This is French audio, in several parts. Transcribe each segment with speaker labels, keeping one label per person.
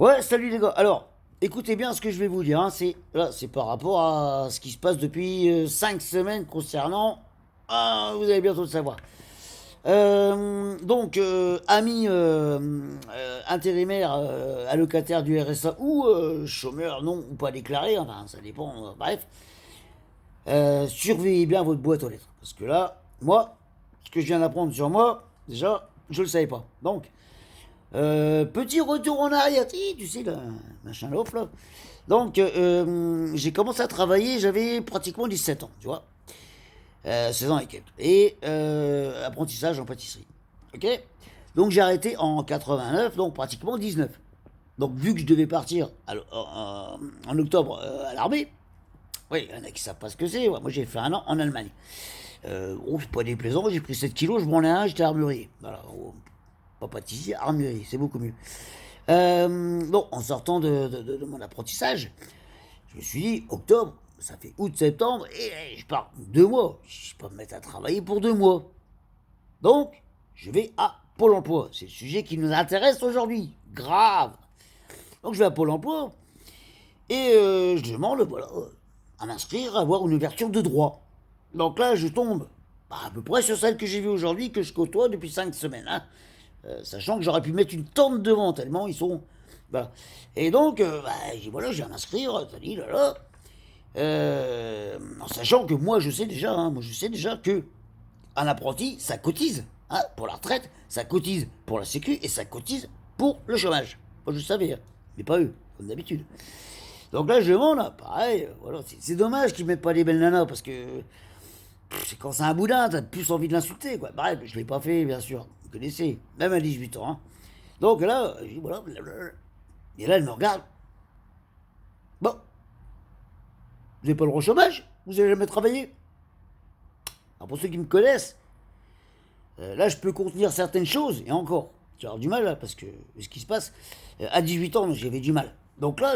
Speaker 1: Ouais, salut les gars. Alors, écoutez bien ce que je vais vous dire, hein. C'est par rapport à ce qui se passe depuis 5 semaines concernant. Ah, vous allez bientôt le savoir. Ami intérimaire, allocataire du RSA ou chômeur non ou pas déclaré, enfin ça dépend, bref. Surveillez bien votre boîte aux lettres. Parce que là, moi, ce que je viens d'apprendre sur moi, déjà, je le savais pas. Donc, petit retour en arrière, tu sais, là, machin l'offre là. Donc, j'ai commencé à travailler, j'avais pratiquement 17 ans, tu vois. 16 ans et quelques. Et apprentissage en pâtisserie. Ok. Donc, j'ai arrêté en 89, donc pratiquement 19. Donc, vu que je devais partir en octobre à l'armée, oui, il y en a qui savent pas ce que c'est. Ouais, moi, j'ai fait un an en Allemagne. C'est pas déplaisant, j'ai pris 7 kilos, je m'en ai un, j'étais armurier. Voilà, pas pâtissier, armurier, c'est beaucoup mieux. Bon, en sortant de mon apprentissage, je me suis dit, octobre, ça fait août, septembre, et je pars 2 mois. Je peux me mettre à travailler pour 2 mois. Donc, je vais à Pôle emploi. C'est le sujet qui nous intéresse aujourd'hui. Grave. Donc, je vais à Pôle emploi et je demande, voilà, à m'inscrire, à avoir une ouverture de droit. Donc là, je tombe à peu près sur celle que j'ai vue aujourd'hui, que je côtoie depuis 5 semaines. Hein. Sachant que j'aurais pu mettre une tente devant, tellement ils sont. Voilà. Et donc, j'ai dit, voilà, je viens m'inscrire, ça dit, là, là. En sachant que moi, je sais déjà que un apprenti, ça cotise hein, pour la retraite, ça cotise pour la sécu et ça cotise pour le chômage. Moi, je savais, hein, mais pas eux, comme d'habitude. Donc là, je demande, là, pareil, voilà, c'est dommage qu'ils mettent pas les belles nanas parce que c'est quand c'est un boudin, t'as plus envie de l'insulter, quoi. Bref, je l'ai pas fait, bien sûr. Vous connaissez, même à 18 ans. Hein. Donc là, je dis voilà. Et là, elle me regarde. Bon, vous n'avez pas le droit au chômage. Vous n'avez jamais travaillé. Alors pour ceux qui me connaissent, là, je peux contenir certaines choses, et encore. J'ai avoir du mal, là, parce que ce qui se passe, à 18 ans, j'avais du mal. Donc là,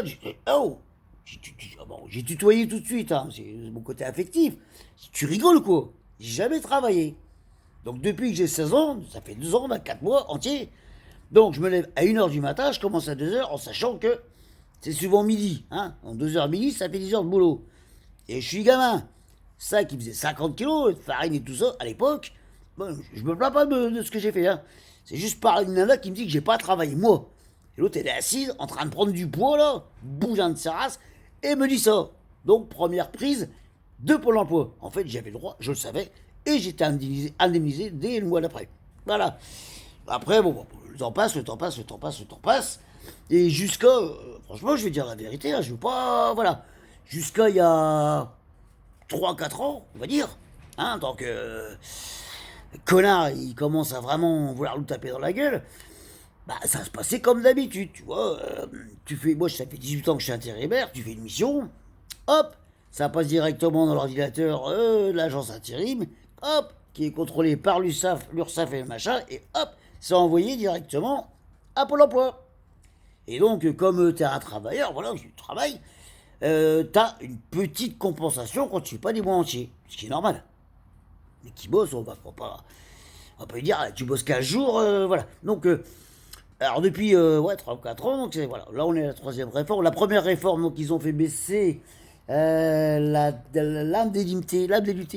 Speaker 1: oh, j'ai tutoyé tout de suite, hein, c'est mon côté affectif. Tu rigoles, quoi. J'ai jamais travaillé. Donc depuis que j'ai 16 ans, ça fait 2 ans, 4 mois entiers. Donc je me lève à 1h du matin, je commence à 2h en sachant que c'est souvent midi. Hein. En 2h midi, ça fait 10 heures de boulot. Et je suis gamin. Ça qui faisait 50 kilos de farine et tout ça à l'époque, bon, je me plains pas de ce que j'ai fait. Hein. C'est juste par une nana qui me dit que j'ai pas travaillé, moi. Et l'autre, elle est assise en train de prendre du poids, là, bougeant de sa race, et me dit ça. Donc, première prise de Pôle emploi. En fait, j'avais le droit, je le savais, et j'étais indemnisé dès le mois d'après. Voilà. Après, bon, le temps passe, le temps passe, le temps passe, le temps passe. Et jusqu'à. Franchement, je vais dire la vérité, hein, je veux pas. Voilà. Jusqu'à il y a 3 4 ans, on va dire. Hein, tant que. Connard, il commence à vraiment vouloir nous taper dans la gueule. Bah, ça se passait comme d'habitude, tu vois. Moi, ça fait 18 ans que je suis intérimaire, tu fais une mission, hop, ça passe directement dans l'ordinateur de l'agence intérim, hop, qui est contrôlé par l'URSSAF et le machin, et hop, c'est envoyé directement à Pôle emploi. Et donc, comme tu es un travailleur, voilà, tu travailles, tu as une petite compensation quand tu fais pas des mois entiers, ce qui est normal. Mais qui bosse, on va pas lui dire, tu bosses 15 jours, voilà. Donc, alors depuis ouais, 3 ou 4 ans, donc voilà, là on est à la troisième réforme. La première réforme, donc ils ont fait baisser l'indemnité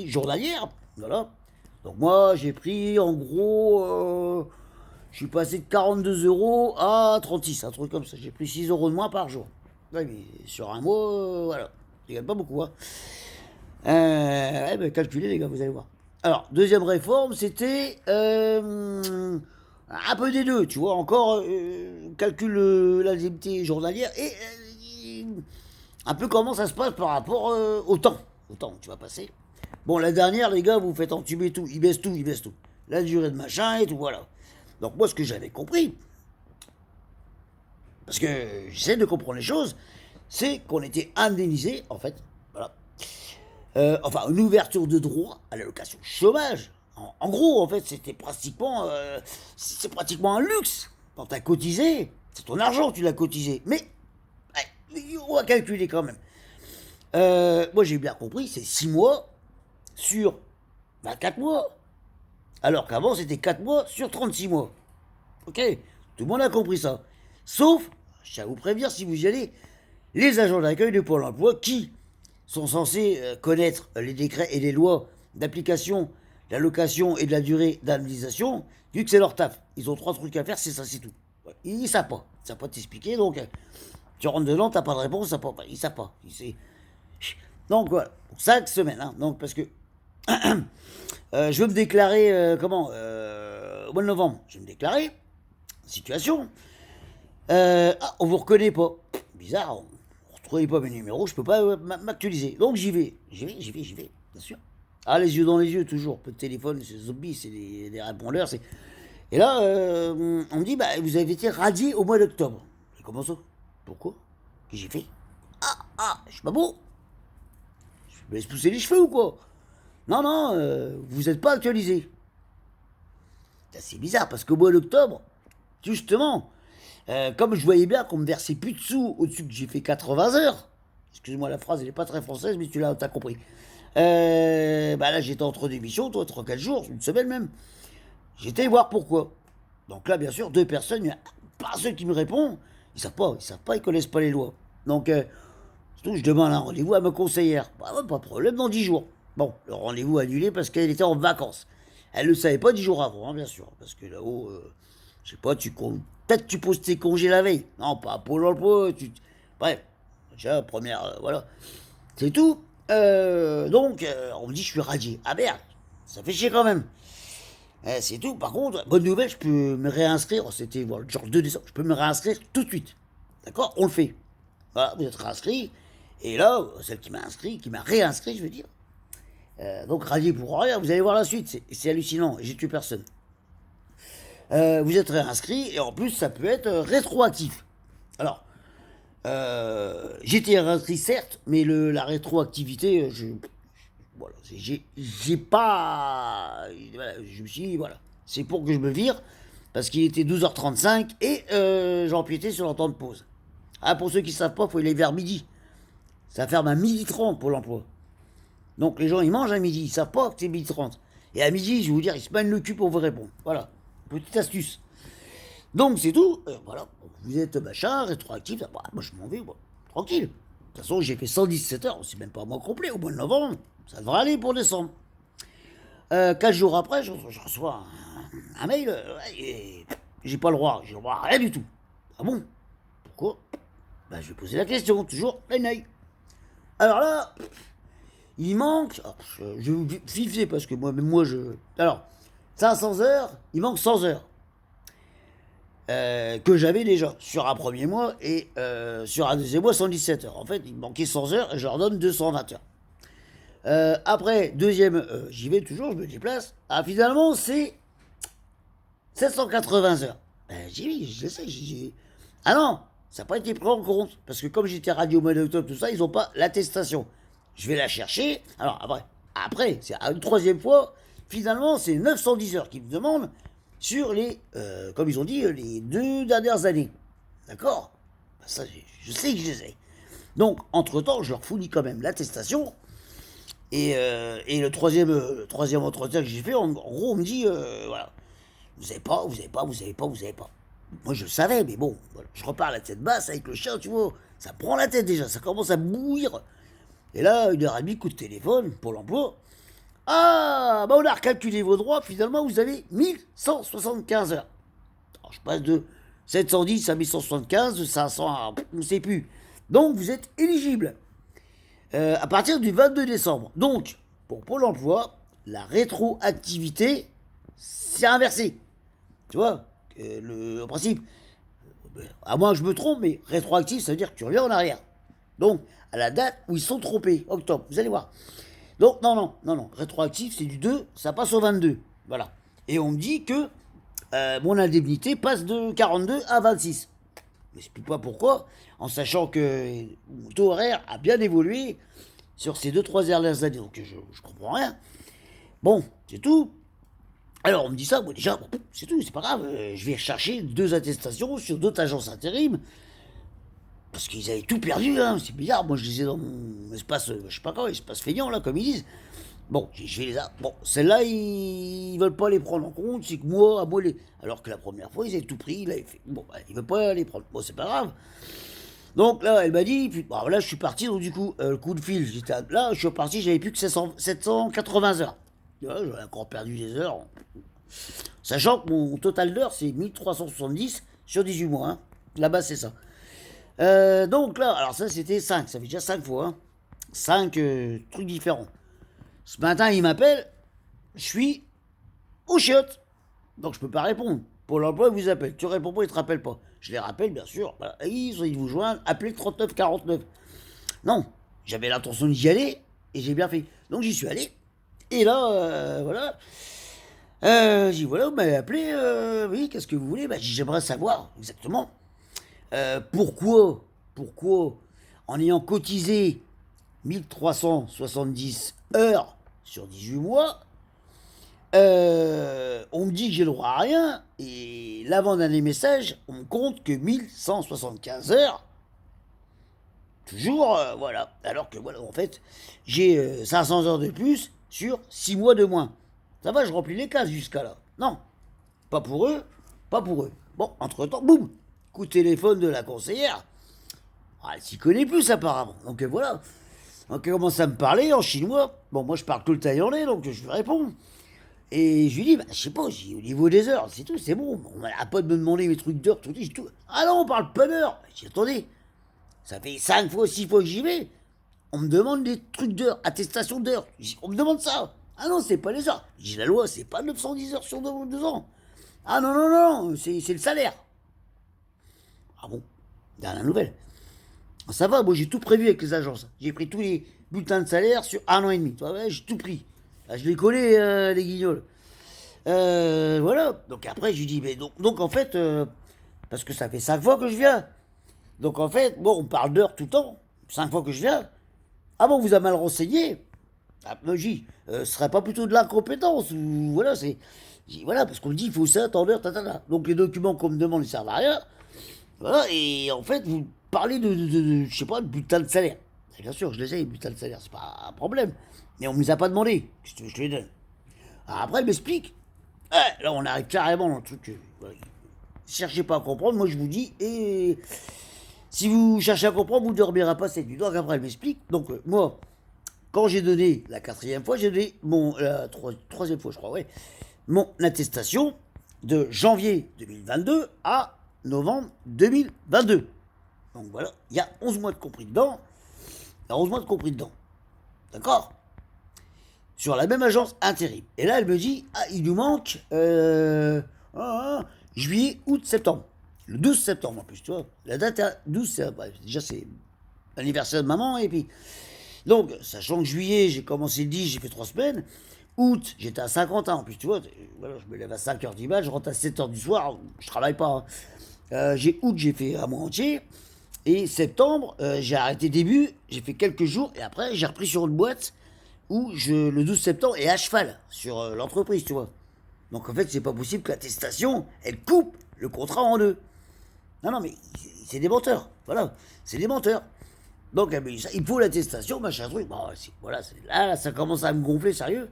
Speaker 1: journalière. Voilà. Donc moi j'ai pris en gros, je suis passé de 42 euros à 36, un truc comme ça. J'ai pris 6 euros de moins par jour. Ouais, mais sur un mois, voilà. Je gagne pas beaucoup. Hein. Ouais, bah, calculez les gars, vous allez voir. Alors, deuxième réforme, c'était un peu des deux, tu vois, encore calcul l'indemnité journalière et un peu comment ça se passe par rapport au temps que tu vas passer. Bon, la dernière, les gars, vous faites entuber tout, ils baissent tout. La durée de machin et tout, voilà. Donc moi, ce que j'avais compris, parce que j'essaie de comprendre les choses, c'est qu'on était indemnisé, en fait, voilà, enfin, une ouverture de droit à l'allocation chômage. En gros, en fait, c'est pratiquement un luxe. Quand t'as cotisé, c'est ton argent, tu l'as cotisé. Mais, on va calculer quand même. Moi, j'ai bien compris, c'est 6 mois sur 24 mois. Alors qu'avant, c'était 4 mois sur 36 mois. Ok. Tout le monde a compris ça. Sauf, je tiens à vous prévenir, si vous y allez, les agents d'accueil de Pôle emploi qui sont censés connaître les décrets et les lois d'application de l'allocation et de la durée d'indemnisation, vu que c'est leur taf. Ils ont 3 trucs à faire, c'est ça, c'est tout. Ils savent pas. Ils savent pas t'expliquer, donc tu rentres dedans, t'as pas de réponse, ils savent pas. Donc voilà, 5 semaines, hein. Donc parce que je veux me déclarer, au mois de novembre, je vais me déclarer, situation. On vous reconnaît pas. Bizarre, on retrouvait pas mes numéros, je peux pas m'actualiser. Donc j'y vais, bien sûr. Ah, les yeux dans les yeux, toujours. Peu de téléphone, c'est zombie, c'est des répondeurs. Et là, on me dit, vous avez été radié au mois d'octobre. Et comment ça? Pourquoi? Qu'est-ce que j'ai fait? Je suis pas beau. Je me laisse pousser les cheveux ou quoi? Non, vous n'êtes pas actualisé. C'est bizarre, parce qu'au mois d'octobre, justement, comme je voyais bien qu'on me versait plus de sous au-dessus que j'ai fait 80 heures, excuse-moi la phrase, elle n'est pas très française, mais tu t'as compris. Là, j'étais entre des missions, 3-4 jours, une semaine même. J'étais voir pourquoi. Donc là, bien sûr, 2 personnes, il n'y a pas ceux qui me répondent. Ils savent pas, ils connaissent pas les lois. Donc, surtout, je demande un rendez-vous à ma conseillère. Pas de problème, dans 10 jours. Bon, le rendez-vous annulé parce qu'elle était en vacances. Elle ne le savait pas 10 jours avant, hein, bien sûr. Parce que là-haut, je sais pas, peut-être tu poses tes congés la veille. Non, pas à Pôle emploi. Bref, déjà, première, voilà. C'est tout. Donc, on me dit je suis radié. Ah merde, ça fait chier quand même. C'est tout. Par contre, bonne nouvelle, je peux me réinscrire. C'était le genre 2 décembre. Je peux me réinscrire tout de suite. D'accord? On le fait. Voilà, vous êtes réinscrit. Et là, celle qui m'a réinscrit, je veux dire. Donc, radié pour rien. Vous allez voir la suite. C'est hallucinant. J'ai tué personne. Vous êtes réinscrit. Et en plus, ça peut être rétroactif. Alors, j'étais réinscrit certes, mais la rétroactivité, voilà, j'ai pas, voilà, je me suis dit, voilà, c'est pour que je me vire, parce qu'il était 12h35 et j'empiétais sur leur temps de pause. Ah, pour ceux qui ne savent pas, il faut aller vers midi. Ça ferme à 12h30 pour l'emploi. Donc les gens, ils mangent à midi, ils savent pas que c'est 12h30. Et à midi, je vais vous dire, ils se mènent le cul pour vous répondre. Voilà, petite astuce. Donc c'est tout, voilà, vous êtes machin, rétroactif, moi je m'en vais, tranquille. De toute façon, j'ai fait 117 heures, c'est même pas un mois complet, au mois de novembre, ça devrait aller pour décembre. 4 jours après, je reçois un mail, et j'ai pas le droit à rien du tout. Ah bon? Pourquoi? Je vais poser la question, toujours plein œil. Alors là, il manque, je vais vous fixer parce que moi alors, 500 heures, il manque 100 heures. Que j'avais déjà sur un premier mois et sur un deuxième mois 117 heures. En fait, il me manquait 100 heures et je leur donne 220 heures. Après, deuxième, j'y vais toujours, je me déplace. Ah, finalement, c'est 780 heures. J'y vais, je le sais. Ah non, ça n'a pas été pris en compte. Parce que comme j'étais radio au mois d'octobre, tout ça, ils n'ont pas l'attestation. Je vais la chercher. Alors après, c'est une troisième fois. Finalement, c'est 910 heures qu'ils me demandent sur les, comme ils ont dit, les 2 dernières années. D'accord? Ça, je sais que je les ai. Donc, entre-temps, je leur fournis quand même l'attestation. Et le troisième entretien que j'ai fait, en gros, on me dit, voilà, vous avez pas. Moi, je le savais, mais bon, voilà, je repars la tête basse avec le chien, tu vois. Ça prend la tête déjà, ça commence à bouillir. Et là, 1h30, coup de téléphone pour l'emploi. Ah, on a recalculé vos droits, finalement, vous avez 1175 heures. Alors, je passe de 710 à 1175, de 500 à... on ne sait plus. Donc, vous êtes éligible à partir du 22 décembre. Donc, pour Pôle emploi, la rétroactivité, c'est inversé. Tu vois, en principe, à moins que je me trompe, mais rétroactif, ça veut dire que tu reviens en arrière. Donc, à la date où ils sont trompés, octobre, vous allez voir. Donc, non. Rétroactif, c'est du 2, ça passe au 22. Voilà. Et on me dit que mon indemnité passe de 42 à 26. Je m'explique pas pourquoi, en sachant que mon taux horaire a bien évolué sur ces 2-3 dernières années. Donc, je comprends rien. Bon, c'est tout. Alors, on me dit ça, bon, déjà, c'est tout, c'est pas grave. Je vais chercher 2 attestations sur d'autres agences intérim. Parce qu'ils avaient tout perdu, hein, c'est bizarre. Moi, je les ai dans mon espace, je sais pas quoi, espace feignant, là, comme ils disent. Bon, je vais les bon, celles-là, ils veulent pas les prendre en compte, c'est que moi, à moi, alors que la première fois, ils avaient tout pris, ils avaient fait, bon, bah, ils veulent pas les prendre. Bon, c'est pas grave. Donc là, elle m'a dit, puis bon, là, je suis parti, donc du coup, le coup de fil, là, je suis parti, j'avais plus que 780 heures. Là, j'avais encore perdu des heures. Sachant que mon total d'heures, c'est 1370 sur 18 mois. Hein. Là-bas, c'est ça. Donc là, alors ça, c'était 5, ça fait déjà 5 fois. Hein. 5 trucs différents. Ce matin, il m'appelle, je suis au chiottes. Donc je peux pas répondre. Pôle emploi vous appelle. Tu réponds pas, il te rappelle pas. Je les rappelle, bien sûr. Voilà. Ils ont dit de vous joindre, appelez le 39 49. Non, j'avais l'intention d'y aller et j'ai bien fait. Donc j'y suis allé. Et là, voilà. J'ai dit, voilà, vous m'avez appelé, oui, qu'est-ce que vous voulez? Bah, j'aimerais savoir exactement pourquoi, en ayant cotisé 1370 heures sur 18 mois, on me dit que j'ai le droit à rien, et l'avant-dernier message, on me compte que 1175 heures, toujours, voilà. Alors que, voilà, en fait, j'ai 500 heures de plus sur 6 mois de moins. Ça va, je remplis les cases jusqu'à là. Non, pas pour eux, pas pour eux. Bon, entre-temps, boum, coup de téléphone de la conseillère. Ah, elle s'y connaît plus apparemment. Donc voilà. Donc elle commence à me parler en chinois. Bon, moi je parle tout le thaïlandais, donc je lui réponds. Et je lui dis, bah, je sais pas, au niveau des heures, c'est tout, c'est bon. On n'a pas de me demander mes trucs d'heures, tout, tout. Ah non, on parle pas d'heures. J'ai dit, attendez, ça fait 5 fois, 6 fois que j'y vais. On me demande des trucs d'heures, attestation d'heures. On me demande ça. Ah non, c'est pas les heures. J'ai la loi, c'est pas 910 heures sur 2 ans. Ah non, non, non, c'est le salaire. Ah bon, dernière nouvelle. Ça va, moi j'ai tout prévu avec les agences. J'ai pris tous les bulletins de salaire sur 1 an et demi. Ouais, j'ai tout pris. Là, je les collais, les guignols. Voilà. Donc après, je lui dis, mais donc en fait, parce que ça fait 5 fois que je viens. Donc en fait, bon, on parle d'heures tout le temps. 5 fois que je viens. Ah bon, vous a mal renseigné. Ah, moi, ce serait pas plutôt de l'incompétence ou voilà, c'est. Voilà, parce qu'on me dit, il faut ça, tant d'heures, ta. Donc les documents qu'on me demande, ils servent à rien. Voilà, et en fait, vous parlez je sais pas, de bulletin de salaire. Et bien sûr, je les ai, les bulletins de salaire, c'est pas un problème. Mais on ne me les a pas demandé. Qu'est-ce que je te les donne? Alors après, elle m'explique. Là, on arrive carrément dans le truc. Voilà. Cherchez pas à comprendre, moi je vous dis, et si vous cherchez à comprendre, vous ne dormirez pas cette nuit. Donc après, elle m'explique. Donc moi, quand j'ai donné la quatrième fois, j'ai donné la troisième fois, je crois, ouais, mon attestation de janvier 2022 à novembre 2022. Donc voilà, il y a 11 mois de compris dedans. Il y a 11 mois de compris dedans. D'accord? Sur la même agence intérim. Et là, elle me dit, ah, il nous manque juillet, août, septembre. Le 12 septembre en plus, tu vois. La date est 12, déjà c'est l'anniversaire de maman, et puis. Donc, sachant que juillet, j'ai commencé le 10, j'ai fait 3 semaines. Août, j'étais à 50 ans en plus, tu vois. Voilà, je me lève à 5h du mat, je rentre à 7h du soir, je travaille pas. Hein. Août, j'ai fait un mois entier. Et septembre, j'ai arrêté début, j'ai fait quelques jours, et après, j'ai repris sur une boîte où le 12 septembre est à cheval sur l'entreprise, tu vois. Donc en fait, c'est pas possible que l'attestation, elle coupe le contrat en deux. Non, non, mais c'est des menteurs. Voilà, c'est des menteurs. Donc il faut l'attestation, machin truc. Bon, voilà, là, ça commence à me gonfler, sérieux.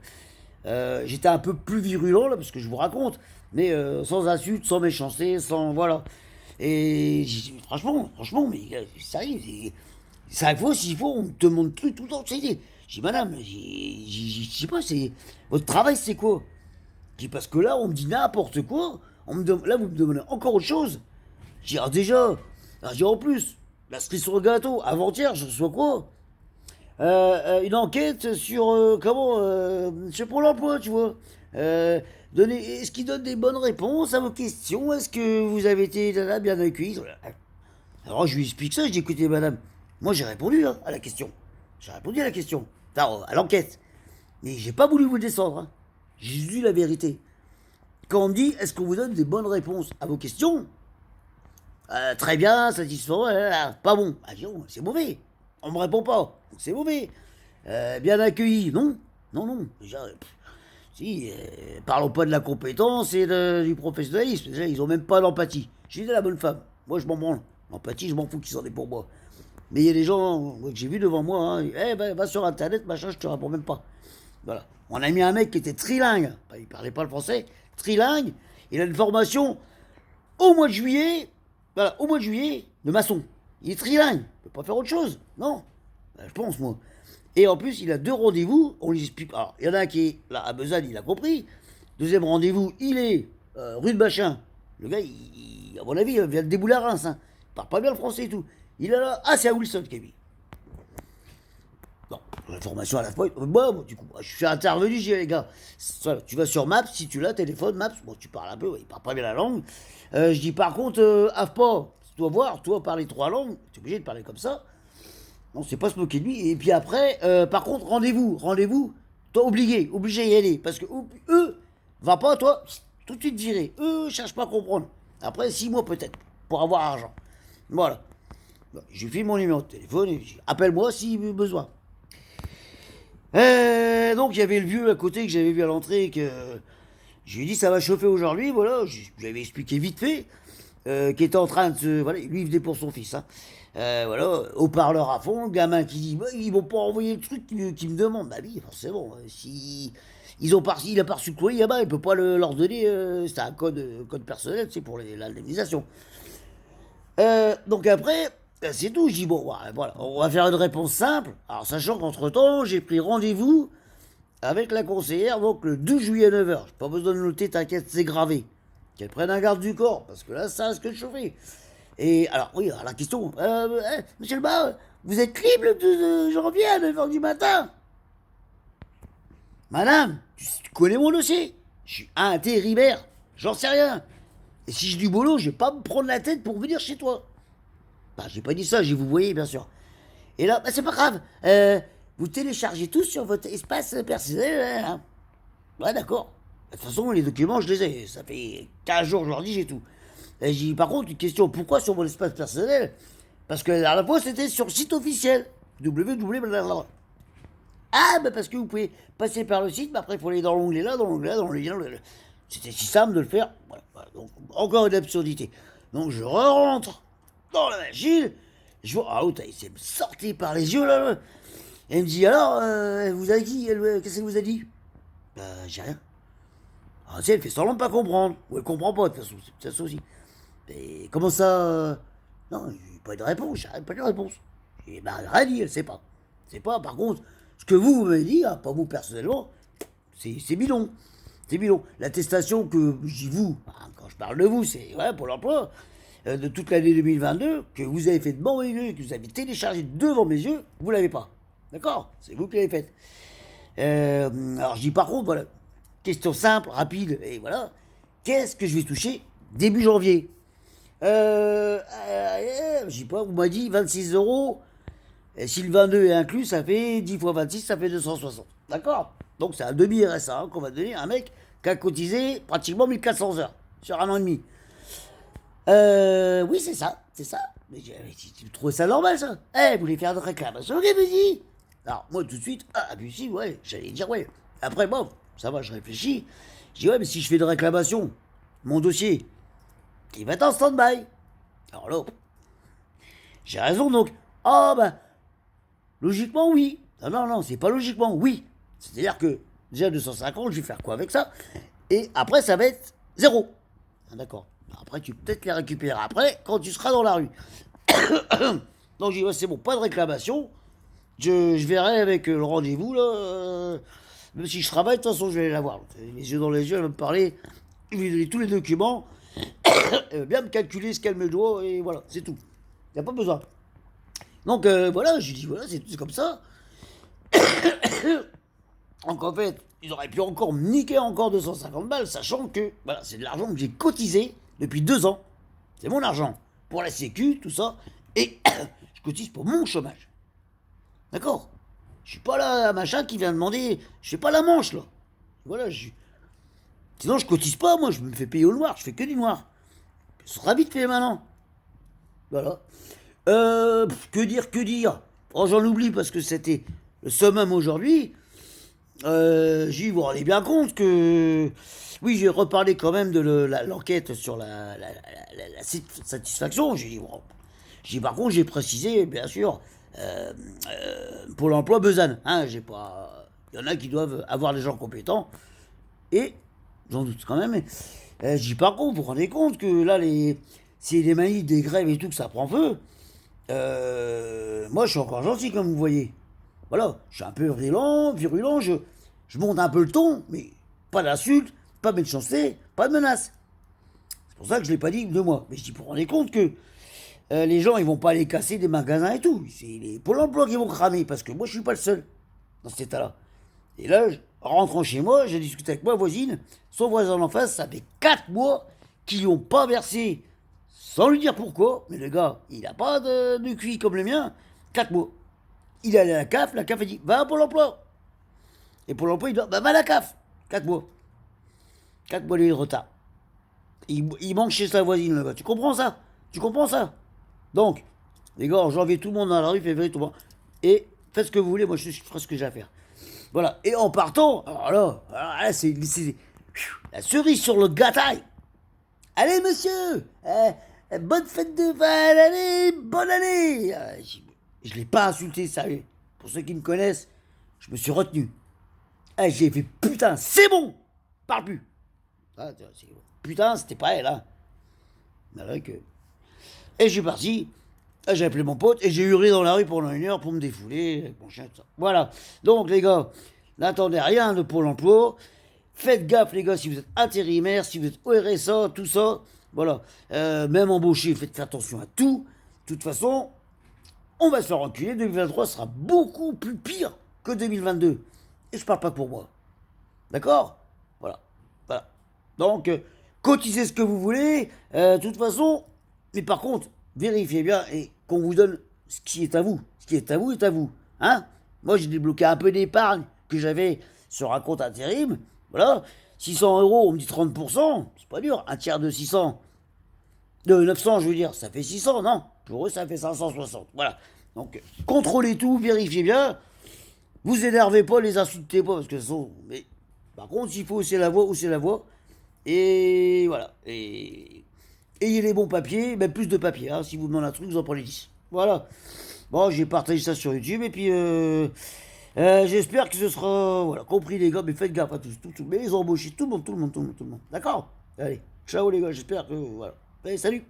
Speaker 1: J'étais un peu plus virulent, là, parce que je vous raconte, mais sans insulte, sans méchanceté, sans. Voilà. Et franchement, mais ça arrive. 5 fois, 6 fois, on te demande tout le temps. J'ai dit, madame, je sais pas, votre travail, c'est quoi? J'ai dit, parce que là, on me dit n'importe quoi. Là, vous me demandez encore autre chose. J'ai dit, déjà, alors, j'ai en plus, la cerise sur le gâteau, avant-hier, je reçois quoi? Une enquête sur sur Pôle emploi, tu vois. Est-ce qu'il donne des bonnes réponses à vos questions? Est-ce que vous avez été bien accueillis? Alors je lui explique ça, je dis écoutez madame, moi j'ai répondu hein, à la question. J'ai répondu à la question, enfin, à l'enquête. Mais j'ai pas voulu vous descendre. Hein. J'ai dit la vérité. Quand on me dit est-ce qu'on vous donne des bonnes réponses à vos questions? Très bien, satisfaisant, pas bon. Ah non, c'est mauvais. On me répond pas, c'est mauvais. Bien accueilli, non? Non, non. Déjà, si, parlons pas de la compétence et du professionnalisme. Déjà, ils ont même pas l'empathie. J'ai dit la bonne femme. Moi, je m'en branle. L'empathie, je m'en fous qu'ils en aient pour moi. Mais il y a des gens que j'ai vus devant moi. Hein, va sur internet, machin, je te réponds même pas. Voilà. On a mis un mec qui était trilingue, il parlait pas le français, trilingue, il a une formation au mois de juillet, voilà, au mois de juillet, de maçon. Il est trilingue, il peut pas faire autre chose, non? Je pense, moi. Et en plus, il a 2 rendez-vous, on lui explique. Alors, il y en a un qui est là à Besançon, il a compris. Deuxième rendez-vous, il est rue de Bachin. Le gars, à mon avis, il vient de débouler à Reims. Hein. Il parle pas bien le français et tout. Il est là. Ah, c'est à Wilson qui est mis. Non, l'information à la fois. Bon, du coup, je suis intervenu, j'ai dit, les gars, tu vas sur Maps, si tu l'as, téléphone, Maps, bon, tu parles un peu, il parle pas bien la langue. Je dis, par contre, AFPA, tu dois voir, toi, parler 3 langues, tu es obligé de parler comme ça. Non, c'est pas se moquer de lui. Et puis après, par contre, rendez-vous, toi, obligé d'y aller. Parce que eux, va pas, toi, tout de suite viré. Eux, cherchent pas à comprendre. Après, 6 mois peut-être, pour avoir argent. Voilà. J'ai fait mon numéro de téléphone et appelle-moi si besoin. Donc il y avait le vieux à côté que j'avais vu à l'entrée que je lui ai dit ça va chauffer aujourd'hui, voilà, j'avais expliqué vite fait, qui était en train de se, voilà, lui il venait pour son fils, hein. Voilà, haut-parleur à fond, le gamin qui dit bah, ils vont pas envoyer le truc qui me demande, bah oui forcément, si il a pas reçu le courrier, bah, il peut pas leur donner, c'est un code personnel, c'est pour l'indemnisation. Donc après, c'est tout. Je dis, bon, voilà, on va faire une réponse simple. Alors, sachant qu'entre-temps, j'ai pris rendez-vous avec la conseillère, donc le 12 juillet à 9h. J'ai pas besoin de noter, t'inquiète, c'est gravé. Qu'elle prenne un garde du corps, parce que là, ça risque de chauffer. Et alors, oui, alors la question, monsieur le bas, vous êtes libre le 12 janvier à 9h du matin? Madame, tu connais mon dossier? Je suis intérimaire, j'en sais rien. Et si j'ai du boulot, je vais pas me prendre la tête pour venir chez toi. Bah, j'ai pas dit ça, j'ai vous voyez, bien sûr. Et là, bah, c'est pas grave. Vous téléchargez tout sur votre espace personnel. Hein. Ouais, d'accord. De toute façon, les documents, je les ai. Ça fait 15 jours, je leur dis, j'ai tout. Et j'ai dit, par contre, une question, pourquoi sur mon espace personnel? Parce que la dernière fois, c'était sur le site officiel. www. Ah, bah parce que vous pouvez passer par le site, mais après, il faut aller dans l'onglet là, dans l'onglet là, dans l'onglet là. C'était si simple de le faire. Voilà. Donc, encore une absurdité. Donc, je rentre dans la machine. Je vois, ah, il s'est sorti par les yeux là. Elle me dit, alors, elle vous a dit, qu'est-ce qu'elle vous a dit? Bah, j'ai rien. Ah, tu sais, elle fait semblant de pas comprendre. Ou elle comprend pas, de toute façon, c'est ça aussi. Mais comment ça non, j'ai pas eu de réponse, j'ai pas eu de réponse. Et bah, rien dit, elle sait pas. C'est pas, par contre, ce que vous m'avez dit, hein, pas vous personnellement, c'est bidon. C'est bidon. L'attestation que je dis vous, hein, quand je parle de vous, c'est ouais, pour l'emploi, de toute l'année 2022, que vous avez fait devant mes yeux, que vous avez téléchargé devant mes yeux, vous l'avez pas. D'accord? C'est vous qui l'avez faite. Alors je dis par contre, voilà, question simple, rapide, et voilà, qu'est-ce que je vais toucher début janvier? Je sais pas, vous m'avez dit 26 euros. Et si le 22 est inclus, ça fait 10 fois 26, ça fait 260. D'accord? Donc c'est un demi-RSA hein, qu'on va donner à un mec qui a cotisé pratiquement 1400 heures sur un an et demi. Oui, c'est ça, c'est ça. Mais tu trouves ça normal, ça? Vous voulez faire de réclamation, ok, vas-y. Alors, moi, tout de suite, puis si, ouais, j'allais dire, ouais. Après, bon, ça va, je réfléchis. Je dis, ouais, mais si je fais de réclamation, mon dossier, il va être en stand-by. Alors là, j'ai raison, donc. Oh, bah, logiquement, oui. Non, c'est pas logiquement, oui. C'est-à-dire que, déjà 250, je vais faire quoi avec ça? Et après, ça va être zéro. D'accord. Après, tu peux peut-être les récupérer après, quand tu seras dans la rue. Donc, j'ai dit, ouais, c'est bon, pas de réclamation. Je verrai avec le rendez-vous, là. Même si je travaille, de toute façon, je vais aller la voir. Les yeux dans les yeux, elle va me parler. Je vais lui donner tous les documents. Elle va bien me calculer ce qu'elle me doit, et voilà, c'est tout. Il n'y a pas besoin. Donc, voilà, je lui dis, voilà, c'est comme ça. Donc, en fait, ils auraient pu encore me niquer encore 250 balles, sachant que, voilà, c'est de l'argent que j'ai cotisé depuis 2 ans. C'est mon argent. Pour la sécu, tout ça. Et je cotise pour mon chômage. D'accord? Je suis pas là, machin, qui vient demander. Je fais pas la manche, là. Voilà, sinon, je cotise pas, moi, je me fais payer au noir, je fais que du noir. Ce sera vite fait maintenant. Voilà. Que dire? Oh, j'en oublie parce que c'était le summum aujourd'hui. J'y vous rendez bien compte que. Oui, j'ai reparlé quand même de l'enquête sur la satisfaction. Par contre, j'ai précisé, bien sûr, pour l'emploi Besançon. Hein, j'ai pas. Il y en a qui doivent avoir des gens compétents. Et, j'en doute quand même, mais je dis par contre, vous vous rendez compte que là, c'est des manifs, des grèves et tout, que ça prend feu. Moi, je suis encore gentil, comme vous voyez. Voilà, je suis un peu virulent, je monte un peu le ton, mais pas d'insultes, pas de méchanceté, pas de menaces. C'est pour ça que je ne l'ai pas dit de moi. Mais je dis, vous vous rendez compte que les gens, ils vont pas aller casser des magasins et tout. C'est les Pôle emploi qui vont cramer, parce que moi, je suis pas le seul dans cet état-là. Et là, rentrant chez moi, j'ai discuté avec ma voisine, son voisin en face, ça fait 4 mois qu'ils n'ont pas versé, sans lui dire pourquoi, mais le gars, il n'a pas de QI comme le mien, 4 mois. Il est allé à la CAF a dit, va à Pôle emploi. Et Pôle emploi, il doit, bah va à la CAF, 4 mois. 4 mois de retard. Il manque chez sa voisine, le gars. Tu comprends ça? Tu comprends ça? Donc, les gars, en janvier, tout le monde dans la rue, février, tout le monde. Et faites ce que vous voulez, moi je ferai ce que j'ai à faire. Voilà. Et en partant, alors là c'est la cerise sur le gâteau. Allez, monsieur, bonne fête de fin d'année, bonne année. Je ne l'ai pas insulté, sérieux. Pour ceux qui me connaissent, je me suis retenu. J'ai fait putain, c'est bon, parle plus. Ah, putain, c'était pas elle, hein. Que... Et je suis parti. J'ai appelé mon pote et j'ai hurlé dans la rue pendant 1 heure pour me défouler avec mon chien, tout ça. Voilà. Donc, les gars, n'attendez rien de Pôle emploi. Faites gaffe, les gars, si vous êtes intérimaire, si vous êtes au RSA, tout ça. Voilà. Même embauché, faites attention à tout. De toute façon, on va se faire enculer. 2023 sera beaucoup plus pire que 2022. Et je parle pas pour moi. D'accord? Voilà. Voilà. Donc, cotisez ce que vous voulez. De toute façon, mais par contre, vérifiez bien et qu'on vous donne ce qui est à vous. Ce qui est à vous est à vous. Hein? Moi, j'ai débloqué un peu d'épargne que j'avais sur un compte intérim. Voilà. 600 euros, on me dit 30%. C'est pas dur. Un tiers de 600. De 900, je veux dire. Ça fait 600, non? Pour eux, ça fait 560. Voilà. Donc, contrôlez tout, vérifiez bien. Vous énervez pas, les insultez pas, parce que sont. Mais par contre, s'il faut hausser la voix. Et voilà. Et ayez les bons papiers, même plus de papiers. Hein. Si vous demandez un truc, vous en prenez 10. Voilà. Bon, j'ai partagé ça sur YouTube et puis j'espère que ce sera voilà, compris les gars, mais faites gaffe à tous, mais les embauchés, tout le monde. D'accord? Allez, ciao les gars, j'espère que voilà. Allez, salut.